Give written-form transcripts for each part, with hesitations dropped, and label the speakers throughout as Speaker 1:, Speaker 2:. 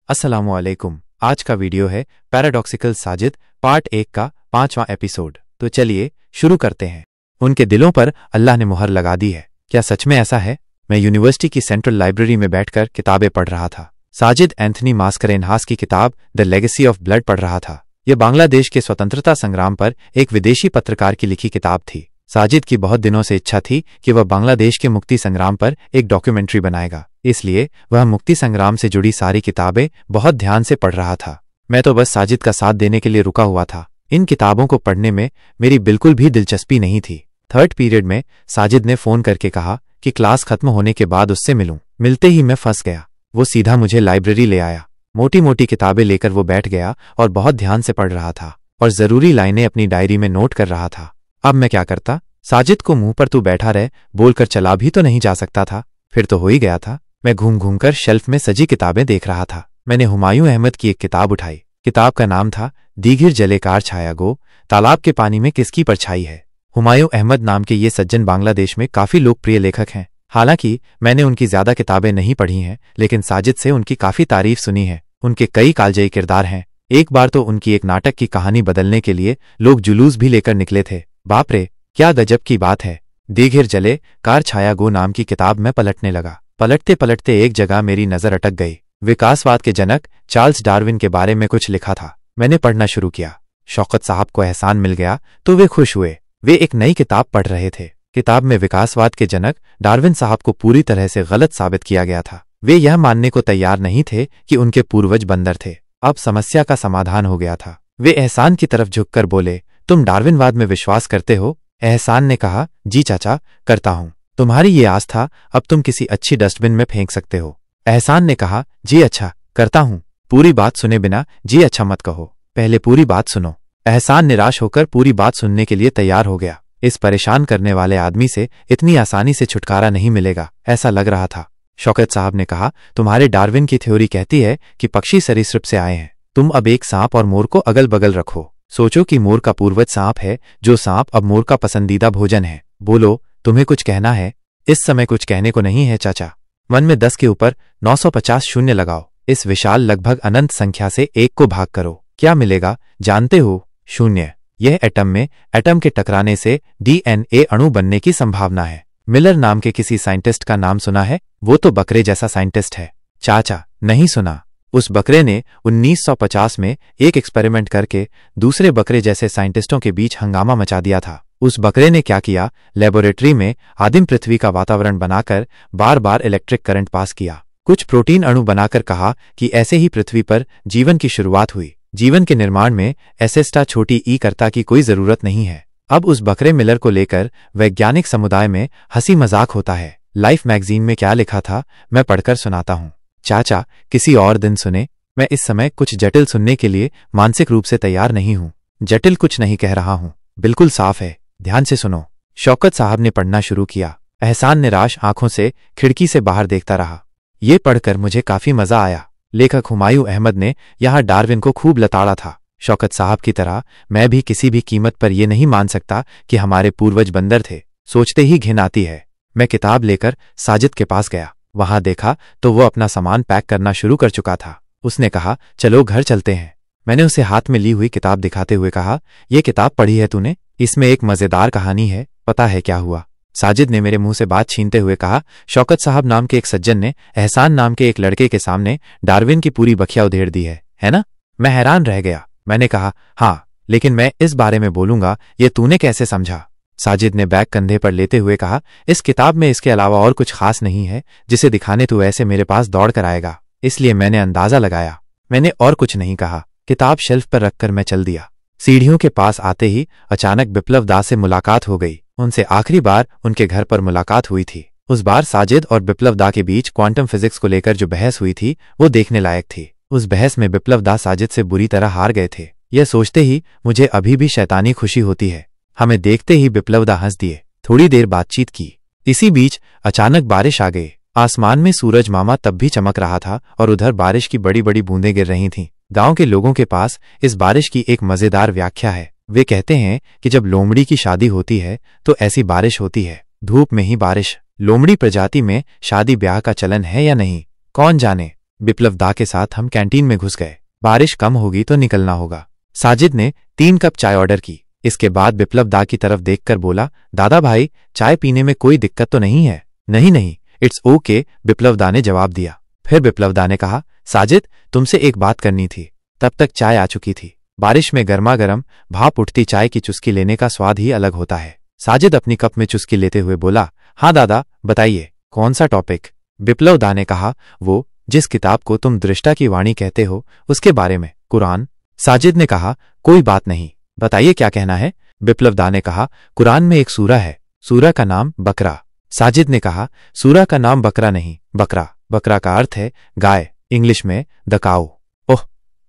Speaker 1: अस्सलामुअलैकुम। आज का वीडियो है पैराडॉक्सिकल साजिद पार्ट 1 का 5वां एपिसोड। तो चलिए शुरू करते हैं। उनके दिलों पर अल्लाह ने मुहर लगा दी है। क्या सच में ऐसा है? मैं यूनिवर्सिटी की सेंट्रल लाइब्रेरी में बैठकर किताबें पढ़ रहा था। साजिद एंथनी मास्करेनहास की किताब द लेगेसी ऑफ ब्लड पढ़ रहा था। यह बांग्लादेश के स्वतंत्रता संग्राम पर एक विदेशी पत्रकार की लिखी किताब थी। साजिद की बहुत दिनों से इच्छा थी कि वह बांग्लादेश के मुक्ति संग्राम पर एक डॉक्यूमेंट्री बनाएगा, इसलिए वह मुक्ति संग्राम से जुड़ी सारी किताबें बहुत ध्यान से पढ़ रहा था। मैं तो बस साजिद का साथ देने के लिए रुका हुआ था। इन किताबों को पढ़ने में मेरी बिल्कुल भी दिलचस्पी नहीं थी। थर्ड पीरियड में साजिद ने फोन करके कहा कि क्लास खत्म होने के बाद उससे मिलूं। मिलते ही मैं फंस गया। वो सीधा मुझे लाइब्रेरी ले आया। मोटी मोटी किताबें लेकर वो बैठ गया और बहुत ध्यान से पढ़ रहा था और जरूरी लाइनें अपनी डायरी में नोट कर रहा था। अब मैं क्या करता? साजिद को मुंह पर तू बैठा रहे बोलकर चला भी तो नहीं जा सकता था। फिर तो हो ही गया था। मैं घूम घूम कर शेल्फ में सजी किताबें देख रहा था। मैंने हुमायूं अहमद की एक किताब उठाई। किताब का नाम था दीघिर जले कार छाया गो, तालाब के पानी में किसकी परछाई है। हुमायूं अहमद नाम के ये सज्जन बांग्लादेश में काफी लोकप्रिय लेखक हैं। हालांकि मैंने उनकी ज्यादा किताबें नहीं पढ़ी हैं, लेकिन साजिद से उनकी काफी तारीफ सुनी है। उनके कई कालजयी किरदार हैं। एक बार तो उनकी एक नाटक की कहानी बदलने के लिए लोग जुलूस भी लेकर निकले थे। बाप रे, क्या गजब की बात है। दीघिर जले कार छाया गो नाम की किताब में पलटने लगा। पलटते पलटते एक जगह मेरी नजर अटक गई। विकासवाद के जनक चार्ल्स डार्विन के बारे में कुछ लिखा था। मैंने पढ़ना शुरू किया। शौकत साहब को एहसान मिल गया तो वे खुश हुए। वे एक नई किताब पढ़ रहे थे। किताब में विकासवाद के जनक डार्विन साहब को पूरी तरह से गलत साबित किया गया था। वे यह मानने को तैयार नहीं थे कि उनके पूर्वज बंदर थे। अब समस्या का समाधान हो गया था। वे एहसान की तरफ झुककर बोले, तुम डार्विनवाद में विश्वास करते हो? एहसान ने कहा, जी चाचा, करता हूं। तुम्हारी ये आस्था अब तुम किसी अच्छी डस्टबिन में फेंक सकते हो। एहसान ने कहा, जी अच्छा, करता हूं। पूरी बात सुने बिना जी अच्छा मत कहो, पहले पूरी बात सुनो। एहसान निराश होकर पूरी बात सुनने के लिए तैयार हो गया। इस परेशान करने वाले आदमी से इतनी आसानी से छुटकारा नहीं मिलेगा, ऐसा लग रहा था। शौकत साहब ने कहा, तुम्हारे डार्विन की थ्योरी कहती है कि पक्षी सरीसृप से आए हैं। तुम अब एक सांप और मोर को अगल बगल रखो। सोचो कि मोर का पूर्वज सांप है, जो सांप अब मोर का पसंदीदा भोजन है। बोलो, तुम्हें कुछ कहना है? इस समय कुछ कहने को नहीं है चाचा। मन में 10 के ऊपर 950 शून्य लगाओ। इस विशाल लगभग अनंत संख्या से 1 को भाग करो। क्या मिलेगा जानते हो? शून्य। यह एटम में एटम के टकराने से DNA अणु बनने की संभावना है। मिलर नाम के किसी साइंटिस्ट का नाम सुना है? वो तो बकरे जैसा साइंटिस्ट है। चाचा, नहीं सुना। उस बकरे ने 1950 में एक एक्सपेरिमेंट करके दूसरे बकरे जैसे साइंटिस्टों के बीच हंगामा मचा दिया था। उस बकरे ने क्या किया? लेबोरेटरी में आदिम पृथ्वी का वातावरण बनाकर बार बार इलेक्ट्रिक करंट पास किया। कुछ प्रोटीन अणु बनाकर कहा कि ऐसे ही पृथ्वी पर जीवन की शुरुआत हुई। जीवन के निर्माण में एसेस्टा छोटी ई कर्ता की कोई जरूरत नहीं है। अब उस बकरे मिलर को लेकर वैज्ञानिक समुदाय में हंसी मजाक होता है। लाइफ मैगजीन में क्या लिखा था, मैं पढ़कर सुनाता हूं। चाचा, किसी और दिन सुने। मैं इस समय कुछ जटिल सुनने के लिए मानसिक रूप से तैयार नहीं हूं। जटिल कुछ नहीं कह रहा हूं, बिल्कुल साफ है। ध्यान से सुनो। शौकत साहब ने पढ़ना शुरू किया। एहसान निराश आंखों से खिड़की से बाहर देखता रहा। ये पढ़कर मुझे काफी मजा आया। लेखक हुमायूं अहमद ने यहाँ डार्विन को खूब लताड़ा था। शौकत साहब की तरह मैं भी किसी भी कीमत पर यह नहीं मान सकता कि हमारे पूर्वज बंदर थे। सोचते ही घिन आती है। मैं किताब लेकर साजिद के पास गया। वहां देखा तो वो अपना सामान पैक करना शुरू कर चुका था। उसने कहा, चलो घर चलते हैं। मैंने उसे हाथ में ली हुई किताब दिखाते हुए कहा, ये किताब पढ़ी है तूने? इसमें एक मजेदार कहानी है, पता है क्या हुआ? साजिद ने मेरे मुंह से बात छीनते हुए कहा, शौकत साहब नाम के एक सज्जन ने एहसान नाम के एक लड़के के सामने डार्विन की पूरी बखिया उधेड़ दी है ना? मैं हैरान रह गया। मैंने कहा, हाँ, लेकिन मैं इस बारे में बोलूंगा, ये तूने कैसे समझा? साजिद ने बैग कंधे पर लेते हुए कहा, इस किताब में इसके अलावा और कुछ खास नहीं है जिसे दिखाने तू ऐसे मेरे पास दौड़ कर आएगा, इसलिए मैंने अंदाजा लगाया। मैंने और कुछ नहीं कहा। किताब शेल्फ पर रखकर मैं चल दिया। सीढ़ियों के पास आते ही अचानक बिप्लब दा से मुलाकात हो गई। उनसे आखिरी बार उनके घर पर मुलाकात हुई थी। उस बार साजिद और बिप्लब दा के बीच क्वांटम फिजिक्स को लेकर जो बहस हुई थी वो देखने लायक थी। उस बहस में बिप्लब दा साजिद से बुरी तरह हार गए थे। यह सोचते ही मुझे अभी भी शैतानी खुशी होती है। हमें देखते ही बिप्लब दा हंस दिए। थोड़ी देर बातचीत की। इसी बीच अचानक बारिश आ गई। आसमान में सूरज मामा तब भी चमक रहा था और उधर बारिश की बड़ी बड़ी बूंदें गिर रही थीं। गांव के लोगों के पास इस बारिश की एक मजेदार व्याख्या है। वे कहते हैं कि जब लोमड़ी की शादी होती है तो ऐसी बारिश होती है, धूप में ही बारिश। लोमड़ी प्रजाति में शादी ब्याह का चलन है या नहीं, कौन जाने। विप्लव दा के साथ हम कैंटीन में घुस गए। बारिश कम होगी तो निकलना होगा। साजिद ने 3 कप चाय ऑर्डर की। इसके बाद विप्लव दा की तरफ देखकर बोला, दादा भाई, चाय पीने में कोई दिक्कत तो नहीं है? नहीं नहीं, इट्स ओके, विप्लव दा ने जवाब दिया। फिर विप्लव दा ने कहा, साजिद, तुमसे एक बात करनी थी। तब तक चाय आ चुकी थी। बारिश में गर्मा गर्म भाप उठती चाय की चुस्की लेने का स्वाद ही अलग होता है। साजिद अपनी कप में चुस्की लेते हुए बोला, हाँ दादा, बताइए, कौन सा टॉपिक? विप्लव दा ने कहा, वो जिस किताब को तुम दृष्टा की वाणी कहते हो उसके बारे में, कुरान। साजिद ने कहा, कोई बात नहीं, बताइए क्या कहना है। विप्लव दा ने कहा, कुरान में एक सूरा है, सूरा का नाम बकरा। साजिद ने कहा, सूरा का नाम बकरा नहीं, बकरा। बकरा का अर्थ है गाय, इंग्लिश में द काऊ। ओह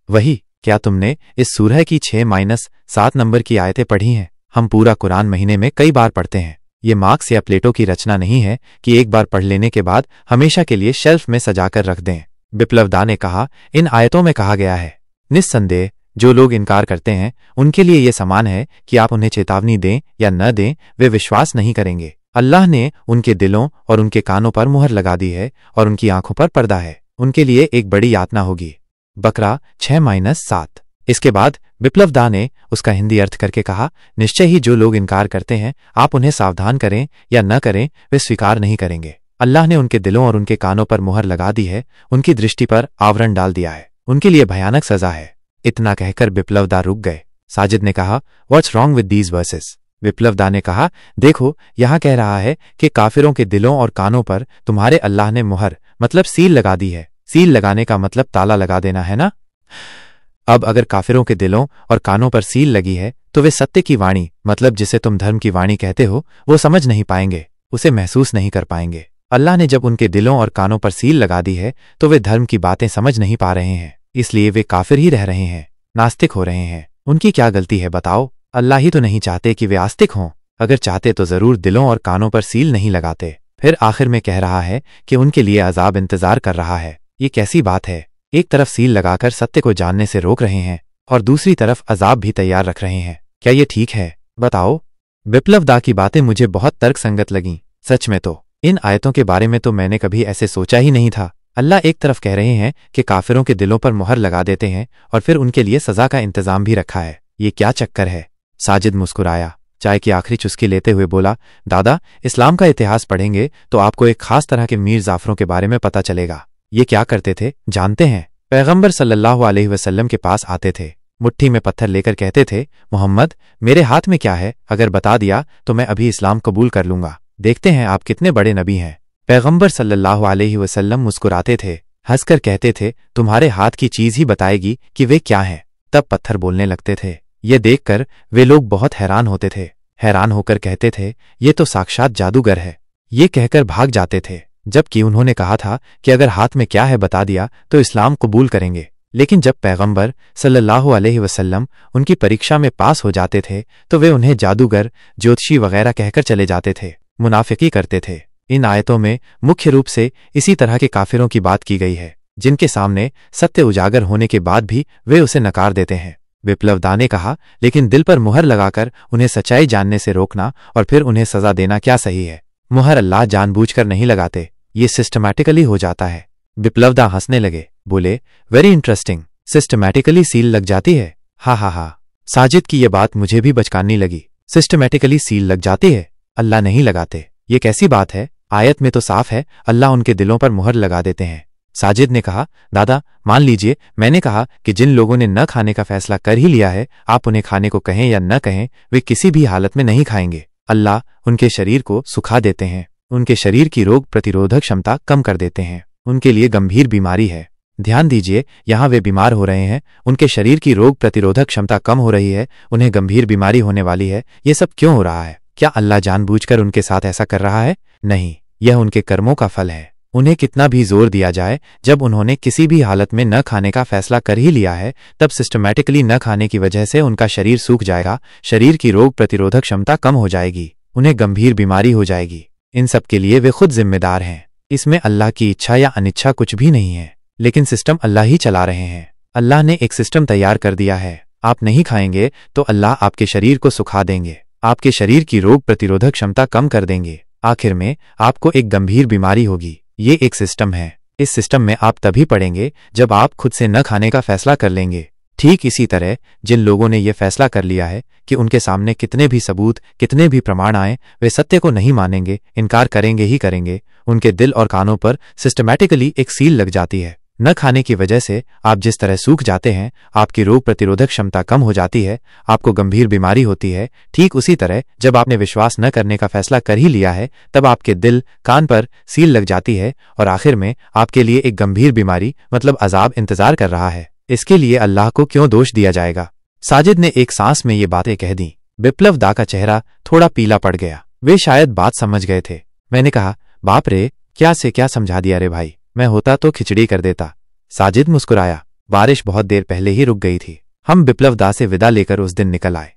Speaker 1: वही, क्या तुमने इस सूरह की 6-7 नंबर की आयतें पढ़ी हैं? हम पूरा कुरान महीने में कई बार पढ़ते हैं। ये मार्क्स या प्लेटो की रचना नहीं है कि एक बार पढ़ लेने के बाद हमेशा के लिए शेल्फ में सजाकर रख दें। विप्लव दा ने कहा, इन आयतों में कहा गया है, निस्संदेह जो लोग इनकार करते हैं उनके लिए ये समान है कि आप उन्हें चेतावनी दें या न दें, वे विश्वास नहीं करेंगे। अल्लाह ने उनके दिलों और उनके कानों पर मुहर लगा दी है और उनकी आंखों पर पर्दा है। उनके लिए एक बड़ी यातना होगी। बकरा 6-7। इसके बाद विप्लव दा ने उसका हिंदी अर्थ करके कहा, निश्चय ही जो लोग इनकार करते हैं, आप उन्हें सावधान करें या न करें, वे स्वीकार नहीं करेंगे। अल्लाह ने उनके दिलों और उनके कानों पर मुहर लगा दी है, उनकी दृष्टि पर आवरण डाल दिया है, उनके लिए भयानक सजा है। इतना कहकर विप्लव दा रुक गए। साजिद ने कहा, what's wrong with these verses? Viplav da ने कहा, देखो, यहां कह रहा है कि काफिरों के दिलों और कानों पर तुम्हारे अल्लाह ने मुहर मतलब सील लगा दी है। सील लगाने का मतलब ताला लगा देना है ना? अब अगर काफिरों के दिलों और कानों पर सील लगी है तो वे सत्य की वाणी मतलब जिसे तुम धर्म की वाणी कहते हो वो समझ नहीं पाएंगे, उसे महसूस नहीं कर पाएंगे। अल्लाह ने जब उनके दिलों और कानों पर सील लगा दी है तो वे धर्म की बातें समझ नहीं पा रहे हैं, इसलिए वे काफिर ही रह रहे हैं, नास्तिक हो रहे हैं। उनकी क्या गलती है बताओ? अल्लाह ही तो नहीं चाहते कि वे आस्तिक हों। अगर चाहते तो जरूर दिलों और कानों पर सील नहीं लगाते। फिर आखिर में कह रहा है कि उनके लिए अजाब इंतजार कर रहा है। ये कैसी बात है? एक तरफ सील लगाकर सत्य को जानने से रोक रहे हैं और दूसरी तरफ अजाब भी तैयार रख रहे हैं। क्या ये ठीक है? बताओ। विप्लव दा की बातें मुझे बहुत तर्कसंगत लगीं। सच में तो इन आयतों के बारे में तो मैंने कभी ऐसे सोचा ही नहीं था। अल्लाह एक तरफ कह रहे हैं कि काफिरों के दिलों पर मुहर लगा देते हैं और फिर उनके लिए सजा का इंतजाम भी रखा है। ये क्या चक्कर है? साजिद मुस्कुराया, चाय की आखिरी चुस्की लेते हुए बोला, दादा, इस्लाम का इतिहास पढ़ेंगे तो आपको एक खास तरह के मीर जाफरों के बारे में पता चलेगा। ये क्या करते थे जानते हैं? पैगंबर सल्लल्लाहु अलैहि वसल्लम के पास आते थे, मुट्ठी में पत्थर लेकर कहते थे, मोहम्मद, मेरे हाथ में क्या है? अगर बता दिया तो मैं अभी इस्लाम कबूल कर लूंगा। देखते हैं आप कितने बड़े नबी हैं। पैगंबर सल्लल्लाहु अलैहि वसल्लम मुस्कुराते थे, हंसकर कहते थे, तुम्हारे हाथ की चीज ही बताएगी कि वे क्या हैं। तब पत्थर बोलने लगते थे। ये देखकर वे लोग बहुत हैरान होते थे। हैरान होकर कहते थे, ये तो साक्षात जादूगर है। ये कहकर भाग जाते थे, जबकि उन्होंने कहा था कि अगर हाथ में क्या है बता दिया तो इस्लाम कबूल करेंगे। लेकिन जब पैगंबर सल्लल्लाहु अलैहि वसल्लम उनकी परीक्षा में पास हो जाते थे तो वे उन्हें जादूगर, ज्योतिषी वगैरह कहकर चले जाते थे, मुनाफिकी करते थे। इन आयतों में मुख्य रूप से इसी तरह के काफिरों की बात की गई है, जिनके सामने सत्य उजागर होने के बाद भी वे उसे नकार देते हैं। विप्लव दा ने कहा, लेकिन दिल पर मुहर लगाकर उन्हें सच्चाई जानने से रोकना और फिर उन्हें सजा देना क्या सही है? मुहर अल्लाह जानबूझकर नहीं लगाते, ये सिस्टमैटिकली हो जाता है। विप्लव दा हंसने लगे, बोले, वेरी इंटरेस्टिंग, सिस्टमैटिकली सील लग जाती है? हा हा हा। साजिद की ये बात मुझे भी बचकानी लगी। सिस्टमैटिकली सील लग जाती है? अल्लाह नहीं लगाते। ये कैसी बात है? आयत में तो साफ है अल्लाह उनके दिलों पर मुहर लगा देते हैं। साजिद ने कहा, दादा, मान लीजिए मैंने कहा कि जिन लोगों ने न खाने का फैसला कर ही लिया है, आप उन्हें खाने को कहें या न कहें, वे किसी भी हालत में नहीं खाएंगे। अल्लाह उनके शरीर को सुखा देते हैं, उनके शरीर की रोग प्रतिरोधक क्षमता कम कर देते हैं, उनके लिए गंभीर बीमारी है। ध्यान दीजिए, यहाँ वे बीमार हो रहे हैं, उनके शरीर की रोग प्रतिरोधक क्षमता कम हो रही है, उन्हें गंभीर बीमारी होने वाली है। ये सब क्यों हो रहा है? क्या अल्लाह जानबूझकर उनके साथ ऐसा कर रहा है? नहीं, यह उनके कर्मों का फल है। उन्हें कितना भी जोर दिया जाए, जब उन्होंने किसी भी हालत में न खाने का फैसला कर ही लिया है, तब सिस्टमैटिकली न खाने की वजह से उनका शरीर सूख जाएगा, शरीर की रोग प्रतिरोधक क्षमता कम हो जाएगी, उन्हें गंभीर बीमारी हो जाएगी। इन सब के लिए वे खुद जिम्मेदार हैं। इसमें अल्लाह की इच्छा या अनिच्छा कुछ भी नहीं है, लेकिन सिस्टम अल्लाह ही चला रहे हैं। अल्लाह ने एक सिस्टम तैयार कर दिया है। आप नहीं खाएंगे तो अल्लाह आपके शरीर को सुखा देंगे, आपके शरीर की रोग प्रतिरोधक क्षमता कम कर देंगे, आखिर में आपको एक गंभीर बीमारी होगी। ये एक सिस्टम है। इस सिस्टम में आप तभी पड़ेंगे जब आप खुद से न खाने का फैसला कर लेंगे। ठीक इसी तरह जिन लोगों ने यह फैसला कर लिया है कि उनके सामने कितने भी सबूत, कितने भी प्रमाण आए, वे सत्य को नहीं मानेंगे, इनकार करेंगे ही करेंगे, उनके दिल और कानों पर सिस्टमैटिकली एक सील लग जाती है। न खाने की वजह से आप जिस तरह सूख जाते हैं, आपकी रोग प्रतिरोधक क्षमता कम हो जाती है, आपको गंभीर बीमारी होती है, ठीक उसी तरह जब आपने विश्वास न करने का फैसला कर ही लिया है, तब आपके दिल, कान पर सील लग जाती है और आखिर में आपके लिए एक गंभीर बीमारी मतलब अजाब इंतजार कर रहा है। इसके लिए अल्लाह को क्यों दोष दिया जाएगा? साजिद ने एक सांस में ये बातें कह दी। बिप्लब दा का चेहरा थोड़ा पीला पड़ गया। वे शायद बात समझ गए थे। मैंने कहा, बाप रे, क्या से क्या समझा दिया रे भाई, मैं होता तो खिचड़ी कर देता। साजिद मुस्कुराया। बारिश बहुत देर पहले ही रुक गई थी। हम बिप्लब दा से विदा लेकर उस दिन निकल आए।